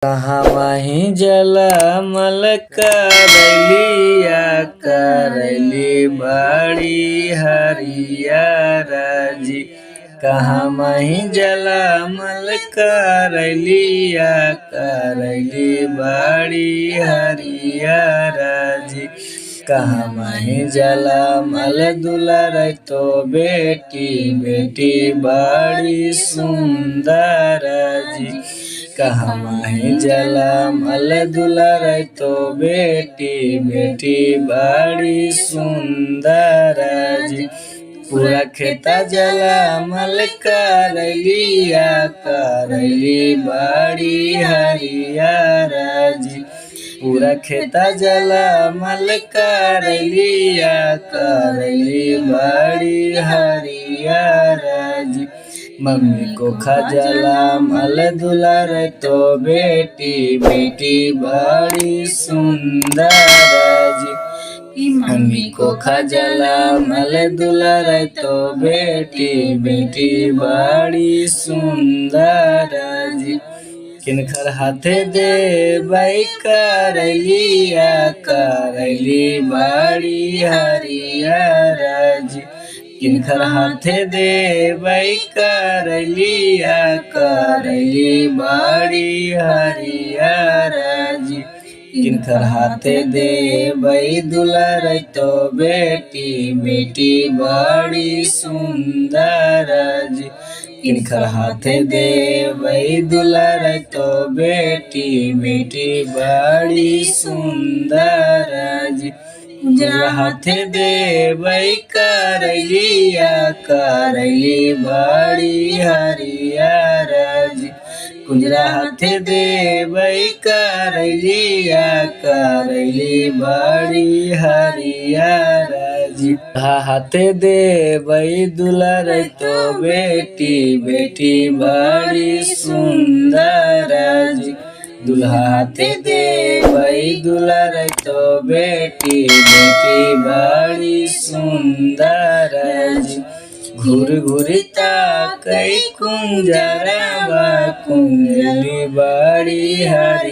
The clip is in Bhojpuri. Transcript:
कहाँ माही जलमल करैलिया करैली बड़ी हरियर जी। कहाँ माही जलमल करैलिया करैली बड़ी हरियर जी। कहाँ माही जलमल दुलारै तो बेटी बेटी बड़ी सुंदर जी। कहाँ माही जलमल दुलारै तो बेटी बेटी बड़ी सुंदर जी। पूरा खेता जलमल करैलिया करैली बड़ी हरियर जी। पूरा खेता जलमल करैलिया करैली बड़ी हरियर जी। मम्मी को जलमल दुलारै तो बेटी बेटी बड़ी सुंदर जी। मम्मी को जलमल दुलारै तो बेटी बेटी बड़ी सुंदर जी। किनकर हाथे देबै करैलिया करैली बड़ी हरियर जी। किनकर हाथे देबै करैलिया करैली बड़ी हरियर जी। किनकर हाथे देबै दुलारै तो बेटी बेटी बड़ी सुंदर जी। किनकर हाथे देबै दुलारै तो बेटी बेटी बड़ी सुंदर जी। कुंजरा हाथे देबै करैलिया करैली बड़ी हरियर जी। कुंजरा हाथे देबै करैलिया करैली बड़ी हरियर जी। हाथे देबै दुलारै तो बेटी बेटी बड़ी सुंदर जी। दुल्हा हाथे देबै दुलारै तो बेटी बेटी बड़ी सुंदर जी। घूर घूरी ताकै कुंजरवा कुंजली बड़ी हरियर।